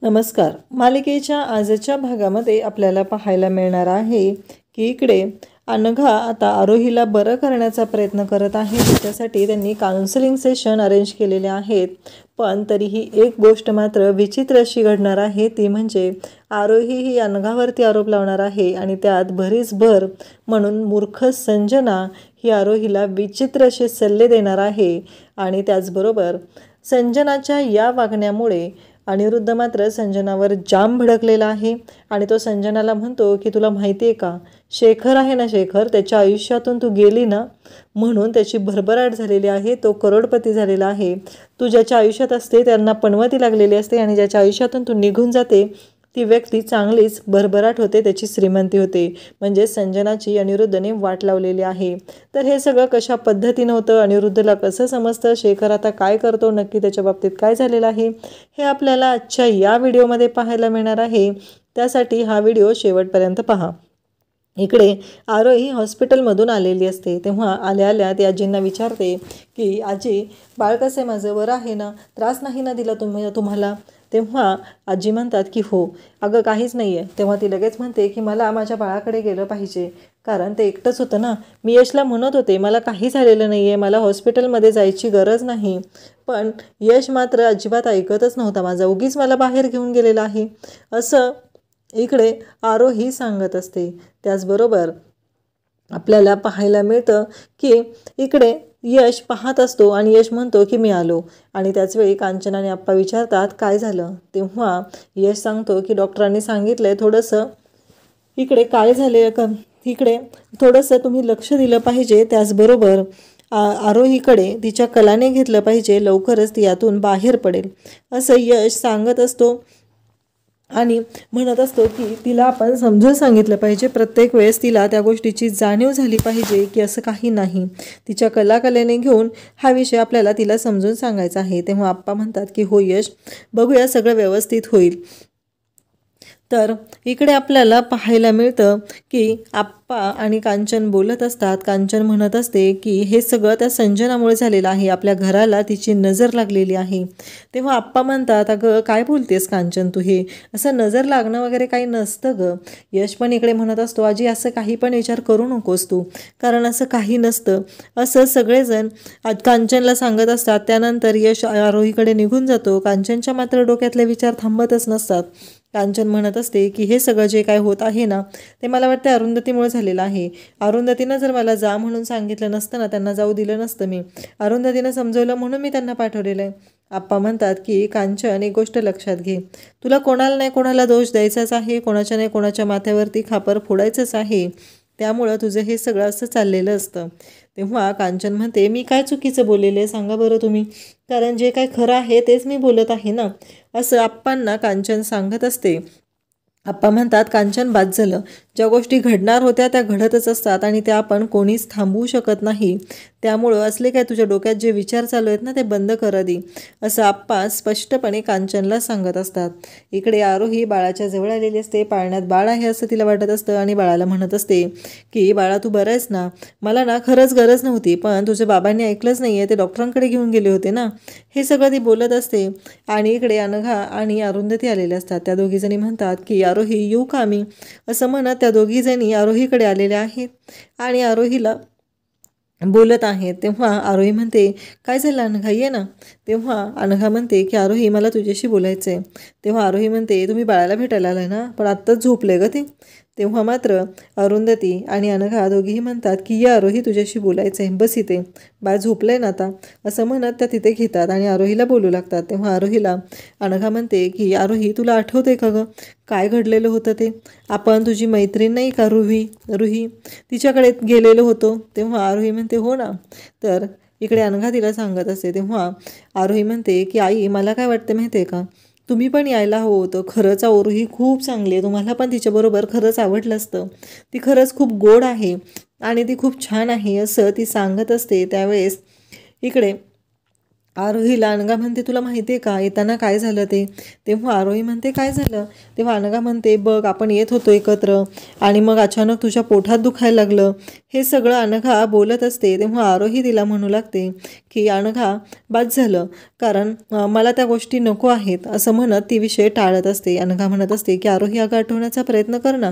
नमस्कार. मालिकेच्या आजच्या भागामध्ये आपल्याला पाहायला मिळणार आहे की इकडे अनघा आता आरोहीला बरं करण्याचा प्रयत्न करत आहे. त्याच्यासाठी त्यांनी काउन्सिलिंग सेशन अरेंज केलेले आहेत. पण तरीही एक गोष्ट मात्र विचित्र अशी घडणार आहे, ती म्हणजे आरोही ही अनघावरती आरोप लावणार आहे आणि त्यात भरीसभर म्हणून मूर्ख संजना ही आरोहीला विचित्र असे सल्ले देणार आहे. आणि त्याचबरोबर संजनाच्या या वागण्यामुळे अनिरुद्ध मात्र संजनावर जाम भडकलेला आहे आणि तो संजनाला म्हणतो की तुला माहिती आहे का, शेखर आहे ना, शेखर त्याच्या आयुष्यातून तू गेली ना म्हणून त्याची भरभराट झालेली आहे, तो करोडपती झालेला आहे. तू ज्याच्या आयुष्यात असते त्यांना पणवती लागलेली असते आणि ज्याच्या आयुष्यातून तू निघून जाते ती व्यक्ती चांगलीच भरभराट होते, त्याची श्रीमंती होते. म्हणजे संजनाची अनिरुद्धने वाट लावलेली आहे. तर हे सगळं कशा पद्धतीनं होतं, अनिरुद्धला कसं समजतं, शेखर आता काय करतो, नक्की त्याच्या बाबतीत काय झालेलं आहे हे आपल्याला आजच्या या व्हिडिओमध्ये पाहायला मिळणार आहे. त्यासाठी हा व्हिडिओ शेवटपर्यंत पहा. इकडे आरोही हॉस्पिटलमधून आलेली असते. तेव्हा आल्या आल्या ती आजींना विचारते की आजी, बाळ कसं आहे माझं, बरं आहे ना, त्रास नाही ना दिला तुम्हाला. तेव्हा आजी म्हणतात की हो अगं काहीच नाही आहे. तेव्हा ती लगेच म्हणते की मला माझ्या बाळाकडे गेलं पाहिजे, कारण ते एकटंच होतं ना. मी यशला म्हणत होते मला काही झालेलं नाही आहे, मला हॉस्पिटलमध्ये जायची गरज नाही, पण यश मात्र अजिबात ऐकतच नव्हता माझा, उगीच मला बाहेर घेऊन गेलेला आहे असं इकडे आरोही सांगत असते. त्याचबरोबर आपल्याला पाहायला मिळतं की इकडे यश पाहत असतो आणि यश म्हणतो की मी आलो. आणि त्याचवेळी कांचन आणि आप्पा विचारतात काय झालं. तेव्हा यश सांगतो की डॉक्टरांनी सांगितलं थोडंसं इकडे काय झाले इकडे थोडंसं तुम्ही लक्ष दिलं पाहिजे, त्याचबरोबर आरोहीकडे तिच्या कलाने घेतलं पाहिजे, लवकरच ती यातून बाहेर पडेल असं यश सांगत असतो. आणि म्हणत असतो की तिला आपण समजून सांगितलं पाहिजे, प्रत्येक वेळेस तिला त्या गोष्टीची जाणीव झाली पाहिजे की असं काही नाही, तिच्या कलेने घेऊन हा विषय आपल्याला तिला समजून सांगायचा आहे. तेव्हा आप्पा म्हणतात की हो यश, बघूया सगळं व्यवस्थित होईल. तर इकडे आपल्याला पाहायला मिळतं की आप्पा आणि कांचन बोलत असतात. कांचन म्हणत असते की हे सगळं त्या संजनामुळे झालेलं आहे, आपल्या घराला तिची नजर लागलेली आहे. तेव्हा आप्पा म्हणतात अगं काय बोलतेस कांचन तू, हे असं नजर लागणं वगैरे काही नसतं गं. यश पण इकडे म्हणत असतो आजी असं काही पण विचार करू नकोस तू, कारण असं काही नसतं असं सगळेजण कांचनला सांगत असतात. त्यानंतर यश आरोहीकडे निघून जातो. कांचनच्या मात्र डोक्यातले विचार थांबतच नसतात. कांचन म्हणत असते की हे सगळं जे काय होत आहे ना ते मला वाटतं अरुंधतीमुळे झालेलं आहे. अरुंधतीनं जर मला जा म्हणून सांगितलं नसतं ना, त्यांना जाऊ दिलं नसतं, मी अरुंधतीनं समजवलं म्हणून मी त्यांना पाठवलेलं आहे. आप्पा म्हणतात की कांचन एक गोष्ट लक्षात घे, तुला कोणाला नाही कोणाला दोष द्यायचाच आहे, कोणाच्या नाही कोणाच्या माथ्यावरती खापर फोडायचंच आहे, त्यामुळं तुझं हे सगळं असं चाललेलं असतं. तेव्हा कांचन म्हणते मी काय चुकीचं बोललेले सांगा बरं तुम्ही, कारण जे काय खरं आहे तेच मी बोलत आहे ना असं आप्पांना कांचन सांगत असते. आप्पा म्हणतात कांचन बाद झालं, ज्या गोष्टी घडणार होत्या त्या घडतच असतात आणि त्या आपण कोणीच थांबवू शकत नाही, त्यामुळं असले काय तुझ्या डोक्यात जे विचार चालू आहेत ना ते बंद कर आधी, असं आप्पा स्पष्टपणे कांचनला सांगत असतात. इकडे आरोही बाळाच्या जवळ आलेली असते. पाळण्यात बाळ आहे असं तिला वाटत असतं आणि बाळाला म्हणत असते की बाळा तू बरं आहेस ना, मला ना खरंच गरज नव्हती, पण तुझ्या बाबांनी ऐकलंच नाही आहे, ते डॉक्टरांकडे घेऊन गेले होते ना, हे सगळं ती बोलत असते. आणि इकडे अनघा आणि अरुंधती आलेले असतात. त्या दोघीजणी म्हणतात की आरोही येऊ का आम्ही, असं म्हणत त्या दोघीजणी आरोहीकडे आलेल्या आहेत आणि आरोहीला बोलत आहेत. तेव्हा आरोही म्हणते काय झालं अनघा, ये ना. तेव्हा अनघा म्हणते की आरोही मला तुझ्याशी बोलायचं आहे. तेव्हा आरोही म्हणते तुम्ही बाळाला भेटायला आलाय ना, पण आत्ताच झोपले ग ते. तेव्हा मात्र अरुंधती आणि अनघा दोघीही म्हणतात की या आरोही तुझ्याशी बोलायचं आहे, बस इथे, बाळ झोपलंय ना आता, असं म्हणत त्या तिथे घेतात आणि आरोहीला बोलू लागतात. तेव्हा आरोहीला अनघा म्हणते की आरोही तुला आठवते का गं काय घडलेलं होतं ते, आपण तुझी मैत्रीण नाही का रुही तिच्याकडे गेलेलो होतो. तेव्हा आरोही म्हणते हो ना. तर इकडे अनघा तिला सांगत असते. तेव्हा आरोही म्हणते की आई मला काय वाटतं माहिती आहे का, तुम्ही पण यायला हवं होतं, खरंच आरोही खूप चांगली आहे, तुम्हाला पण तिच्याबरोबर खरंच आवडलं असतं, ती खरंच खूप गोड आहे आणि ती खूप छान आहे असं ती सांगत असते. त्यावेळेस इकडे आरोहीला अनघा म्हणते तुला माहिती आहे का येताना काय झालं ते. तेव्हा आरोही म्हणते काय झालं. तेव्हा अनघा म्हणते बघ आपण येत होतो एकत्र आणि मग अचानक तुझ्या पोटात दुखायला लागलं. हे सगळं अनघा बोलत असते. तेव्हा आरोही तिला म्हणू लागते की अनघा बाद झालं, कारण मला त्या गोष्टी नको आहेत असं म्हणत ती विषय टाळत असते. अनघा म्हणत असते की आरोही अगं आठवण्याचा प्रयत्न कर ना,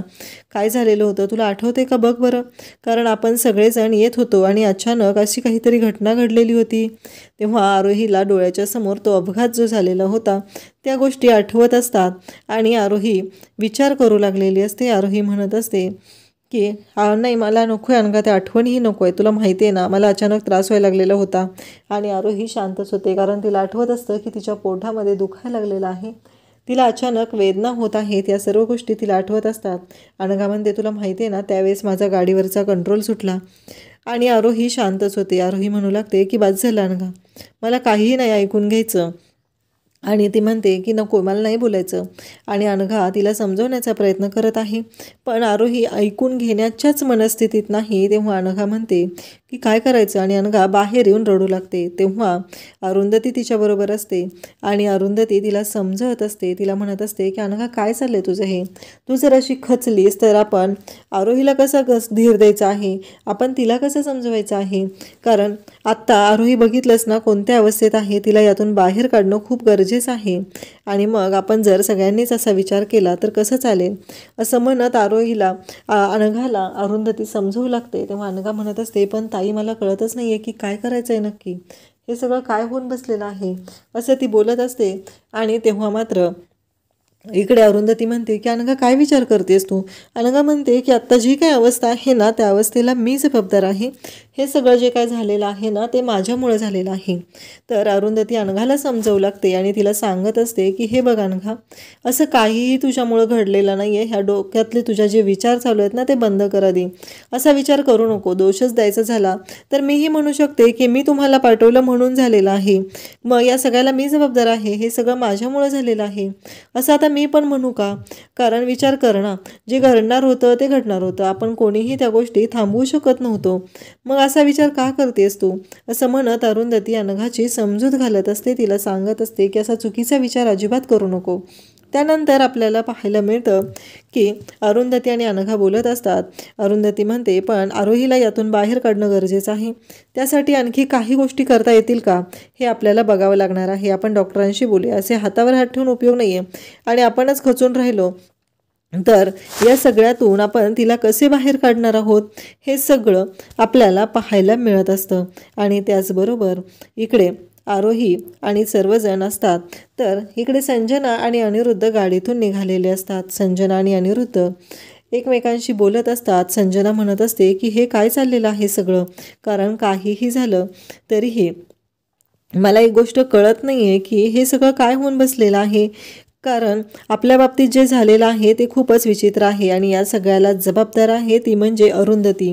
काय झालेलं होतं तुला आठवते का बघ बरं, कारण आपण सगळेजण येत होतो आणि अचानक अशी काहीतरी घटना घडलेली होती. तेव्हा आरोहीला डोळ्याच्या समोर तो अपघात जो झालेला होता त्या गोष्टी आठवत असतात आणि आरोही विचार करू लागलेली असते. आरोही म्हणत असते की नाही मला नको आहे अनघा, त्या आठवणीही नको आहे, तुला माहिती आहे ना मला अचानक त्रास व्हायला लागलेला होता. आणि आरोही शांतच होते, कारण तिला आठवत असतं की तिच्या पोटामध्ये दुखायला लागलेलं आहे, तिला अचानक वेदना होत आहेत, या सर्व गोष्टी तिला आठवत असतात. अनघा म्हणते तुला माहिती आहे ना त्यावेळेस माझा गाडीवरचा कंट्रोल सुटला. आणि आरोही शांतच होते. आरोही म्हणू लागते की बाद झालं अनघा, मला काहीही नाही ऐकून घ्यायचं. आणि ती म्हणते की नको मला नाही बोलायचं. आणि अनघा तिला समजवण्याचा प्रयत्न करत आहे, पण आरोही ऐकून घेण्याच्याच मनस्थितीत नाही. तेव्हा अनघा म्हणते की काय करायचं, आणि अनघा बाहेर येऊन रडू लागते. तेव्हा अरुंधती तिच्याबरोबर असते आणि अरुंधती तिला समजवत असते. तिला म्हणत असते की अनघा काय चाललंय तुझं हे, तू जर अशी खचलीस तर आपण आरोहीला कसा धीर द्यायचा आहे, आपण तिला कसं समजवायचं आहे, कारण आत्ता आरोही बघितलंच ना कोणत्या अवस्थेत आहे, तिला यातून बाहेर काढणं खूप गरजेचं आहे. आणि मग आपण जर सगळ्यांनीच असा विचार केला तर कसं चालेल, असं म्हणत आरोहीला अनघाला अरुंधती समजवू लागते. तेव्हा अनघा म्हणत असते पण ताई मला कळतच नाही आहे की काय करायचं आहे नक्की, हे सगळं काय होऊन बसलेलं आहे, असं ती बोलत असते. आणि तेव्हा मात्र इकडे अरुंधती म्हणते की अनघा काय विचार करतेस तू. अनघा म्हणते की आत्ता जी काही अवस्था आहे ना त्या अवस्थेला मी जबाबदार आहे, हे सगळं जे काय झालेलं आहे ना ते माझ्यामुळे झालेलं आहे. तर अरुंधती अनघाला समजवू लागते आणि तिला सांगत असते की हे बघ अनघा, असं काहीही तुझ्यामुळं घडलेलं नाही आहे, ह्या डोक्यातले तुझ्या जे विचार चालू आहेत ना ते बंद करा दे, असा विचार करू नको. दोषच द्यायचा झाला तर मीही म्हणू शकते की मी तुम्हाला पाठवलं म्हणून झालेलं आहे, मग या सगळ्याला मी जबाबदार आहे, हे सगळं माझ्यामुळं झालेलं आहे असं आता मी पण म्हणू का. कारण विचार कर ना, जे घडणार होतं ते घडणार होतं, आपण कोणीही त्या गोष्टी थांबवू शकत नव्हतो, मग असा विचार का करतेस तू, असं म्हणत अरुंधती अनघाची समजूत घालत असते. तिला सांगत असते की असा चुकीचा विचार अजिबात करू नको. त्यानंतर आपल्याला पाहायला मिळतं की अरुंधती आणि अनघा बोलत असतात. अरुंधती म्हणते पण आरोहीला यातून बाहेर काढणं गरजेचं आहे, त्यासाठी आणखी काही गोष्टी करता येतील का हे आपल्याला बघावं लागणार आहे, आपण डॉक्टरांशी बोलूया, असे हातावर हात ठेवून उपयोग नाही आहे. आणि आपणच खचून राहिलो तर या सगळ्यातून आपण तिला कसे बाहेर काढणार आहोत हे सगळं आपल्याला पाहायला मिळत असतं. आणि त्याचबरोबर इकडे आरोही आणि सर्वजण असतात. तर इकडे संजना आणि अनिरुद्ध गाडीतून निघालेले असतात. संजना आणि अनिरुद्ध एकमेकांशी बोलत असतात. संजना म्हणत असते की हे काय चाललेलं आहे सगळं, कारण काहीही झालं तरीही मला एक गोष्ट कळत नाही आहे की हे सगळं काय होऊन बसलेलं आहे, कारण आपल्या बाबतीत जे झालेलं आहे ते खूपच विचित्र आहे आणि या सगळ्याला जबाबदार आहे ती म्हणजे अरुंधती.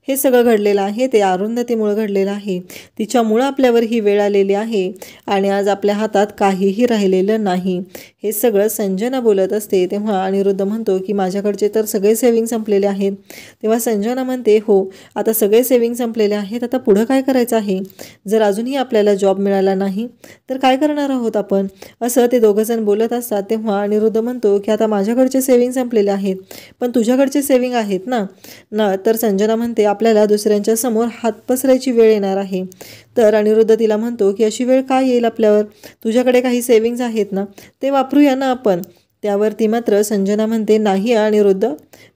हे सगळं घडलेलं आहे ते अरुंधतीमुळे घडलेलं आहे, तिच्यामुळं आपल्यावर ही वेळ आलेली आहे आणि आज आपल्या हातात काहीही राहिलेलं नाही, हे सगळं संजना बोलत असते. तेव्हा अनिरुद्ध म्हणतो की माझ्याकडचे तर सगळे सेविंग संपलेले आहेत. तेव्हा संजना म्हणते हो आता सगळे सेविंग संपलेले आहेत, आता पुढं काय करायचं आहे, जर अजूनही आपल्याला जॉब मिळाला नाही तर काय करणार आहोत आपण, असं ते दोघंजण बोलत असतात. तेव्हा अनिरुद्ध म्हणतो की आता माझ्याकडचे सेविंग संपलेले आहेत पण तुझ्याकडचे सेविंग आहेत ना. तर संजना म्हणते आपल्याला दुसऱ्यांच्या समोर हात पसरायची वेळ येणार आहे. तर अनिरुद्ध तिला म्हणतो की अशी वेळ काय येईल आपल्यावर, तुझ्याकडे काही सेविंग्ज आहेत ना ते वापरूया ना आपण. त्यावरती मात्र संजना म्हणते नाही अनिरुद्ध,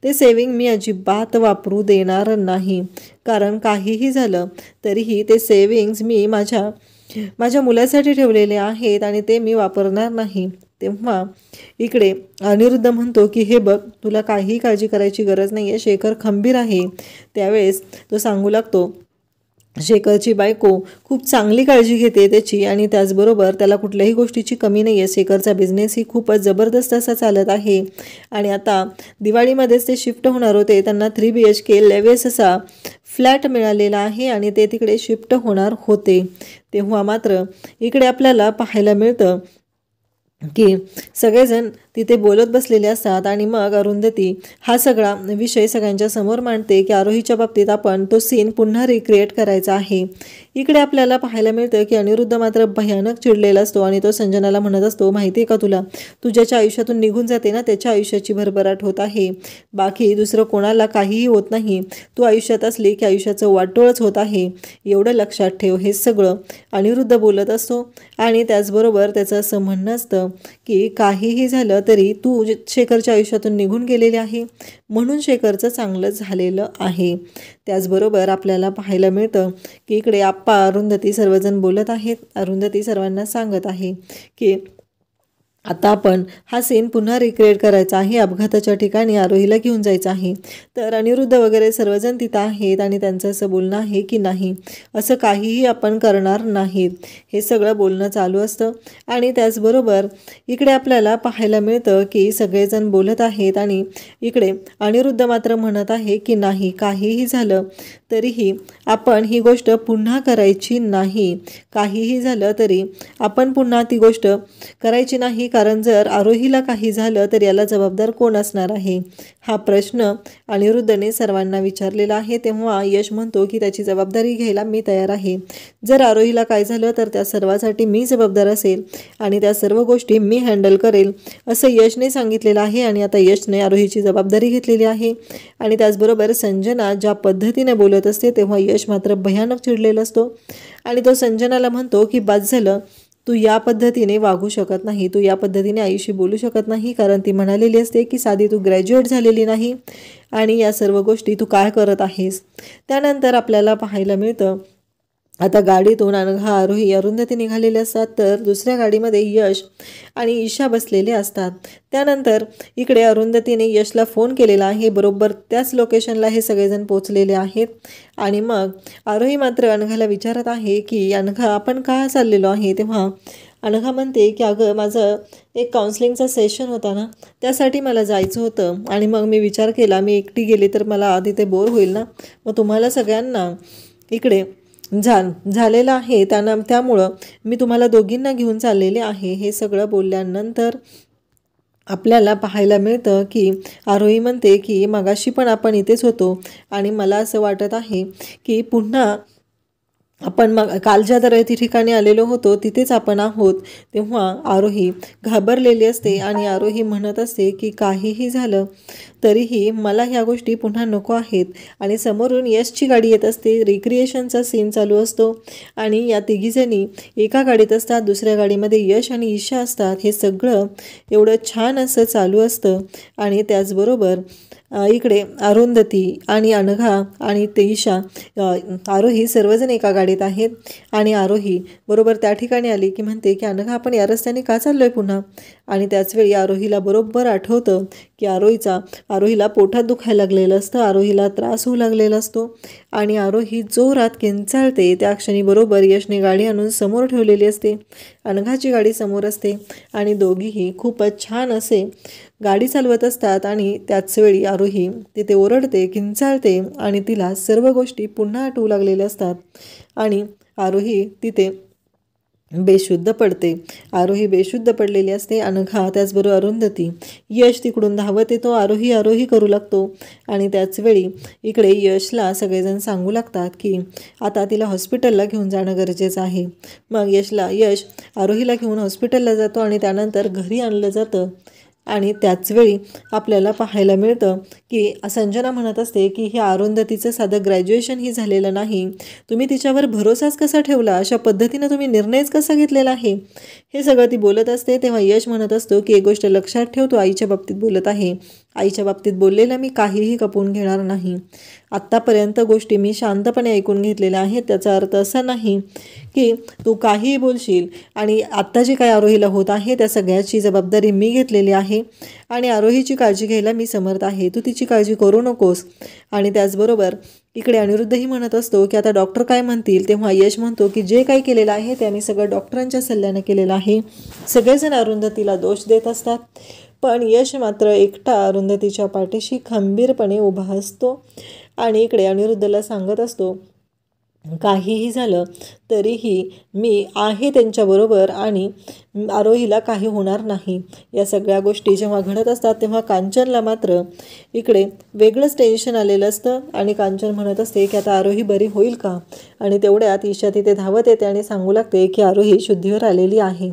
ते सेविंग मी अजिबात वापरू देणार नाही, कारण काहीही झालं तरीही ते सेविंग्ज मी माझ्या मुलासाठी ठेवलेले आहेत आणि ते मी वापरणार नाही. तेव्हा इकडे अनिरुद्ध म्हणतो की हे बघ तुला काहीही काळजी करायची गरज नाही आहे, शेखर खंबीर आहे. त्यावेळेस तो सांगू लागतो शेखरची बायको खूप चांगली काळजी घेते त्याची आणि त्याचबरोबर त्याला कुठल्याही गोष्टीची कमी नाही आहे. शेखरचा बिझनेसही खूपच जबरदस्त असा चालत आहे आणि आता दिवाळीमध्येच ते शिफ्ट होणार होते, त्यांना 3 BHK लेवेस असा फ्लॅट मिळालेला आहे आणि ते तिकडे शिफ्ट होणार होते. तेव्हा मात्र इकडे आपल्याला पाहायला मिळतं की सगळेजण तिथे बोलत बसलेले असतात आणि मग अरुंधती हा सगळा विषय सगळ्यांच्या समोर मांडते की आरोहीच्या बाबतीत आपण तो सीन पुन्हा रिक्रिएट करायचा आहे. इकडे आपल्याला पाहायला मिळतं की अनिरुद्ध मात्र भयानक चिडलेला असतो आणि तो संजनाला म्हणत असतो, माहिती आहे का तुला, तू ज्याच्या आयुष्यातून निघून जाते ना त्याच्या आयुष्याची भरभराट होत आहे, बाकी दुसरं कोणाला काहीही होत नाही. तू आयुष्यात असली की आयुष्याचं वाटोळच होत आहे, एवढं लक्षात ठेव. हे सगळं अनिरुद्ध बोलत असतो आणि त्याचबरोबर त्याचं असं म्हणणं असतं की काहीही झालं तरी तू शेखरच्या आयुष्यातून निघून गेलेले आहे म्हणून शेखरचं चांगलं झालेलं आहे. त्याचबरोबर आपल्याला पाहायला मिळतं की इकडे आप्पा अरुंधती सर्वजण बोलत आहेत. अरुंधती सर्वांना सांगत आहे की आता आपण हा सीन पुन्हा रिक्रिएट करायचा आहे, अपघाताच्या ठिकाणी आरोहीला घेऊन जायचं आहे. तर अनिरुद्ध वगैरे सर्वजण तिथं आहेत आणि त्यांचं असं बोलणं आहे की नाही, असं काहीही आपण करणार नाहीत. हे सगळं बोलणं चालू असतं आणि त्याचबरोबर इकडे आपल्याला पाहायला मिळतं की सगळेजण बोलत आहेत आणि इकडे अनिरुद्ध मात्र म्हणत आहे की नाही, काहीही झालं तरीही आपण ही गोष्ट पुन्हा करायची नाही. काहीही झालं तरी आपण पुन्हा ती गोष्ट करायची नाही, कारण जर आरोहीला काही झालं तर याला जबाबदार कोण असणार आहे, हा प्रश्न अनिरुद्धने सर्वांना विचारलेला आहे. तेव्हा यश म्हणतो की त्याची जबाबदारी घ्यायला मी तयार आहे. जर आरोहीला काय झालं तर त्या सर्वासाठी मी जबाबदार असेल आणि त्या सर्व गोष्टी मी हँडल करेल, असं यशने सांगितलेलं आहे. आणि आता यशने आरोहीची जबाबदारी घेतलेली आहे. आणि त्याचबरोबर संजना ज्या पद्धतीने बोलत असते तेव्हा यश मात्र भयानक चिडलेला असतो आणि तो संजनाला म्हणतो की बस झालं, तू या पद्धतीने वागू शकत नाही, तू या पद्धतीने आईशी बोलू शकत नाही, कारण ती म्हणालेली असते की साधी तू ग्रॅज्युएट झालेली नाही आणि या सर्व गोष्टी तू काय करत आहेस. त्यानंतर आपल्याला पाहायला मिळतं आता गाडीतून अनघा आरोही अरुंधती निघालेले असतात, तर दुसऱ्या गाडीमध्ये यश आणि ईशा बसलेले असतात. त्यानंतर इकडे अरुंधतीने यशला फोन केलेला आहे, बरोबर त्याच लोकेशनला हे सगळेजण पोचलेले आहेत. आणि मग आरोही मात्र अनघाला विचारत आहे की अनघा आपण का चाललेलो आहे. तेव्हा अनघा म्हणते की अगं माझं एक काउन्सिलिंगचा सेशन होता ना, त्यासाठी मला जायचं होतं आणि मग मी विचार केला मी एकटी गेली तर मला तिथे बोर होईल ना, मग तुम्हाला सगळ्यांना इकडे झालेलं आहे त्यामुळं मी तुम्हाला दोघींना घेऊन चाललेले आहे. हे सगळं बोलल्यानंतर आपल्याला पाहायला मिळतं की आरोही म्हणते की मगाशी पण आपण इथेच होतो आणि मला असं वाटत आहे की पुन्हा आपण मग काल ज्या ठिकाणी आलेलो होतो तिथेच आपण आहोत. तेव्हा आरोही घाबरलेली असते आणि आरोही म्हणत असते की काहीही झालं तरीही मला ह्या गोष्टी पुन्हा नको आहेत. आणि समोरून यशची गाडी येत असते, रिक्रिएशनचा सीन चालू असतो आणि या तिघीजणी एका गाडीत असतात, दुसऱ्या गाडीमध्ये यश आणि ईशा असतात. हे सगळं एवढं छान असं चालू असतं आणि त्याचबरोबर इकडे अरुंधती आणि अनघा आणि ते ईशा आरोही सर्वजण एका गाडीत आहेत. आणि आरोही बरोबर त्या ठिकाणी आली की म्हणते की अनघा आपण या रस्त्याने का चाललोय पुन्हा. आणि त्याचवेळी आरोहीला बरोबर आठवतं की आरोहीला पोटात दुखायला लागलेलं असतं, आरोहीला त्रास होऊ लागलेला असतो आणि आरोही जोरात किंचाळते. त्या क्षणी बरोबर यशने गाडी आणून समोर ठेवलेली असते, अनघाची गाडी समोर असते आणि दोघीही खूपच छान असे गाडी चालवत असतात. आणि त्याचवेळी आरोही तिथे ओरडते, किंचाळते आणि तिला सर्व गोष्टी पुन्हा आठवू लागलेल्या असतात आणि आरोही तिथे बेशुद्ध पडते. आरोही बेशुद्ध पडलेली असते. अनघा त्याचबरोबर अरुंधती, यश तिकडून धावत येतो, आरोही करू लागतो. आणि त्याचवेळी इकडे यशला सगळेजण सांगू लागतात की आता तिला हॉस्पिटलला घेऊन जाणं गरजेचं आहे. मग यश आरोहीला घेऊन हॉस्पिटलला जातो आणि त्यानंतर घरी आणलं जातं. आणि त्याचवेळी आपल्याला पाहायला मिळतं की संजना म्हणत असते की हे अरुंधतीचं साधं ग्रॅज्युएशनही झालेलं नाही, तुम्ही तिच्यावर भरोसाच कसा ठेवला, अशा पद्धतीनं तुम्ही निर्णयच कसा घेतलेला आहे, हे सगळं ती बोलत असते. तेव्हा यश म्हणत असतो की एक गोष्ट लक्षात ठेव, तू आईच्या बाबतीत बोलत आहे, आईच्या बाबतीत बोललेलं मी काहीही खपवून घेणार नाही. आत्तापर्यंत गोष्टी मी शांतपणे ऐकून घेतलेल्या आहेत, त्याचा अर्थ असा नाही की तू काहीही बोलशील. आणि आत्ता जे काय आरोहीला होत आहे त्या सगळ्याची जबाबदारी मी घेतलेली आहे आणि आरोहीची काळजी घ्यायला मी समर्थ आहे, तू तिची काळजी करू नकोस. आणि त्याचबरोबर इकडे अनिरुद्धही म्हणत असतो की आता डॉक्टर काय म्हणतील. तेव्हा यश म्हणतो की जे काही केलेलं आहे त्याने सगळं डॉक्टरांच्या सल्ल्याने केलेलं आहे. सगळेजण अरुंधतीला दोष देत असतात, पण यश मात्र एकटा अरुंधतीच्या पाठीशी खंबीरपणे उभा असतो आणि इकडे अनिरुद्धला सांगत असतो काहीही झालं तरीही मी आहे त्यांच्याबरोबर आणि आरोहीला काही होणार नाही. या सगळ्या गोष्टी जेव्हा घडत असतात तेव्हा कांचनला मात्र इकडे वेगळंच टेन्शन आलेलं असतं आणि कांचन म्हणत असते की आता आरोही बरी होईल का. आणि तेवढ्यात ईशा तिथे धावत येते आणि सांगू लागते की आरोही शुद्धीवर आलेली आहे.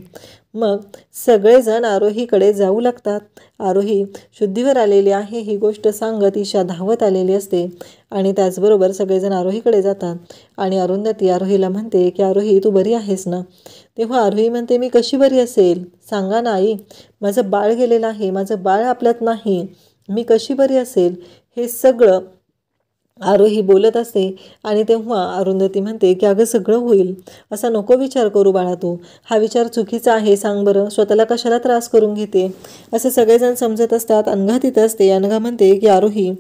मग सगळेजण आरोहीकडे जाऊ लागतात. आरोही शुद्धीवर आलेली आहे ही गोष्ट सांगत ईशा धावत आलेली असते आणि त्याचबरोबर सगळेजण आरोहीकडे जातात. आणि अरुंधती आरोहीला म्हणते की आरोही तू बरी आहेस ना. तेव्हा आरोही म्हणते मी कशी बरी असेल सांगा ना आई, माझं बाळ गेलेलं आहे, माझं बाळ आपल्यात नाही, मी कशी बरी असेल. हे सगळं आरोही बोलत असते आणि तेव्हा अरुंधती म्हणते की अगं सगळं होईल, असा नको विचार करू बाळा तू, हा विचार चुकीचा आहे, सांग बरं स्वतःला कशाला त्रास करून घेते. असे सगळेजण समजत असतात. अनघा तिथं असते. अनघा म्हणते की आरोही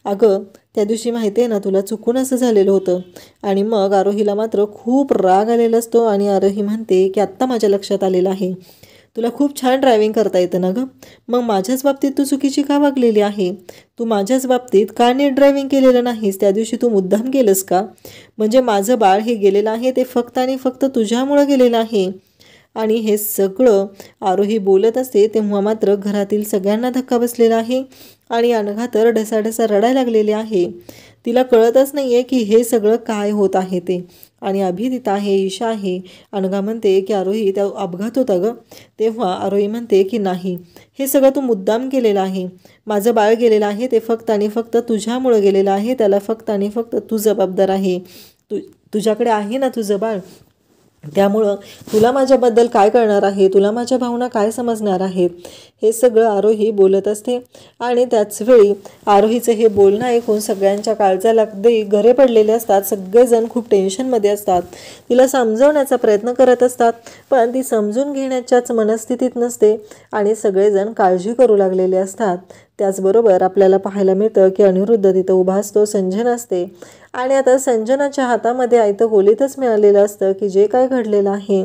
अगं त्या दिवशी माहिती आहे ना तुला चुकून असं झालेलं होतं. आणि मग आरोहीला मात्र खूप राग आलेला असतो आणि आरोही म्हणते की आत्ता माझ्या लक्षात आलेलं आहे, तुला खूप छान ड्रायव्हिंग करता येतं ना गं, मग माझ्याच बाबतीत तू चुकीची का वागलेली आहे. तू माझ्याच बाबतीत का नीट ड्रायव्हिंग केलेलं नाहीस, त्या दिवशी तू मुद्दाम केलंस का. म्हणजे माझं बाळ हे गेलेलं आहे ते फक्त आणि फक्त तुझ्यामुळं गेलेलं आहे. आणि हे सगळं आरोही बोलत असते तेव्हा मात्र घरातील सगळ्यांना धक्का बसलेला आहे आणि अनघा तर ढसाढसा रडायला लागलेली आहे. तिला कळतच नाही आहे की हे सगळं काय होत आहे ते. आणि अभि तिथं आहे, ईशा आहे. अनघा म्हणते की आरोही त्या अपघात होता गं. तेव्हा आरोही म्हणते की नाही, हे सगळं तू मुद्दाम केलेलं आहे, माझं बाळ गेलेलं आहे ते फक्त आणि फक्त तुझ्यामुळं गेलेलं आहे, त्याला फक्त आणि फक्त तू जबाबदार आहे. तुझ्याकडे आहे ना तुझं बाळ, त्यामुळं तुला माझ्याबद्दल काय कळणार आहे, तुला माझ्या भावना काय समजणार आहेत. हे सगळं आरोही बोलत असते. आणि त्याचवेळी आरोहीचं हे बोलणं ऐकून सगळ्यांच्या काळजाला अगदी घरे पडलेले असतात. सगळेजण खूप टेन्शनमध्ये असतात. तिला समजवण्याचा प्रयत्न करत असतात पण ती समजून घेण्याच्याच मनस्थितीत नसते आणि सगळेजण काळजी करू लागलेले असतात. त्याचबरोबर आपल्याला पाहायला मिळतं की अनिरुद्ध तिथं उभा असतो, संजना असते आणि आता संजनाच्या हातामध्ये आयतं गोलीतच मिळालेलं असतं की जे काय घडलेलं आहे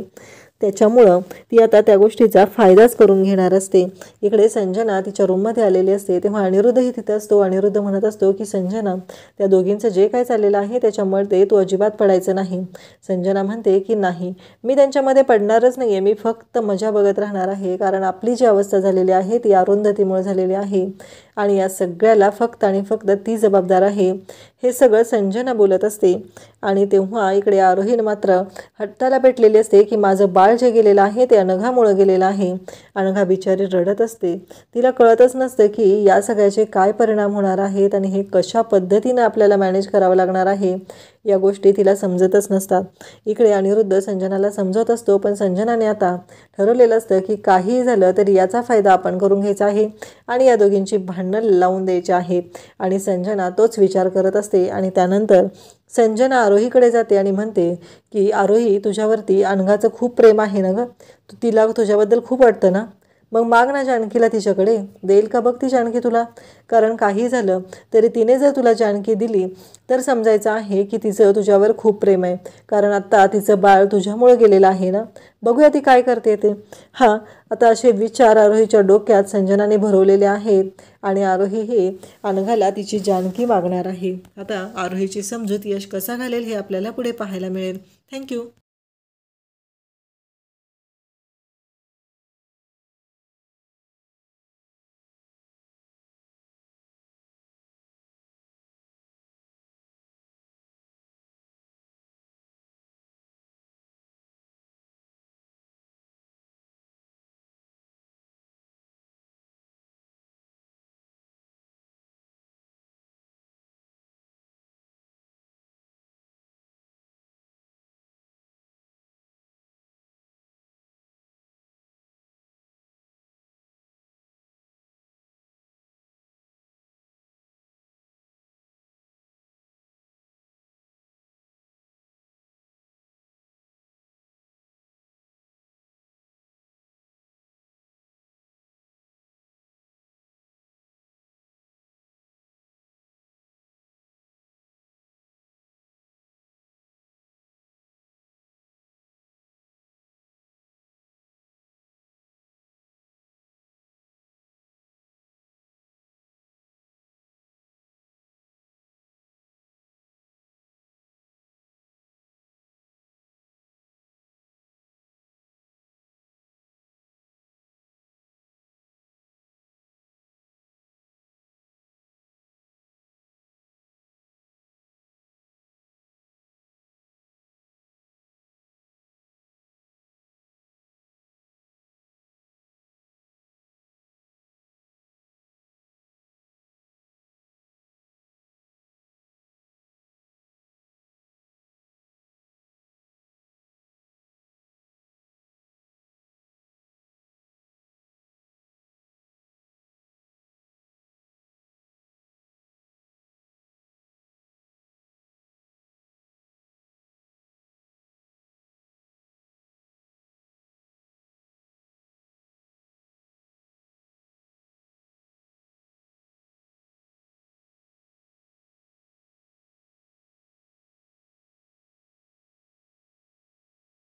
त्याच्यामुळं ती आता त्या गोष्टीचा फायदाच करून घेणार असते. इकडे संजना तिच्या रूममध्ये आलेली असते तेव्हा अनिरुद्धही तिथं असतो. अनिरुद्ध म्हणत असतो की संजना त्या दोघींचं जे काय चाललेलं आहे त्याच्यामध्ये तू अजिबात पडायचं नाही. संजना म्हणते की नाही, मी त्यांच्यामध्ये पडणारच नाही आहे, मी फक्त मजा बघत राहणार आहे, कारण आपली जी अवस्था झालेली आहे ती अरुंधतीमुळे झालेली आहे आणि या सगळ्याला फक्त आणि फक्त ती जबाबदार आहे. हे सगळं संजना बोलत असते आणि तेव्हा इकडे आरोहीन मात्र हट्टाला पेटलेली असते की माझं बाळ जे गेलेलं आहे ते अनघामुळं गेलेलं आहे. अनघा बिचारी रडत असते. तिला कळतच नसतं की या सगळ्याचे काय परिणाम होणार आहेत आणि हे कशा पद्धतीनं आपल्याला मॅनेज करावं लागणार आहे, या गोष्टी तिला समजतच नसतात. इकडे अनिरुद्ध संजनाला समजत असतो पण संजनाने आता ठरवलेलं असतं की काहीही झालं तरी याचा फायदा आपण करून घ्यायचा आहे आणि या दोघींची भांडणं लावून द्यायची आहेत. आणि संजना तोच विचार करत असते. आणि त्यानंतर संजना आरोहीकडे जाते आणि म्हणते की आरोही तुझ्यावरती अनघाचं खूप प्रेम आहे ना गं, तिला तुझ्याबद्दल खूप वाटतं ना, मग माग ना जानकीला तिच्याकडे, देईल का बघ ती जानकी तुला. कारण काही झालं तरी तिने जर तुला जानकी दिली तर समजायचं आहे की तिचं तुझ्यावर खूप प्रेम आहे, कारण आत्ता तिचं बाळ तुझ्यामुळं गेलेलं आहे ना, बघूया ती काय करते ते. हां, आता असे विचार आरोहीच्या डोक्यात संजनाने भरवलेले आहेत आणि आरोही हे अनघाला तिची जानकी मागणार आहे. आता आरोहीची समजूत यश कसा घालेल हे आपल्याला पुढे पाहायला मिळेल. थँक्यू.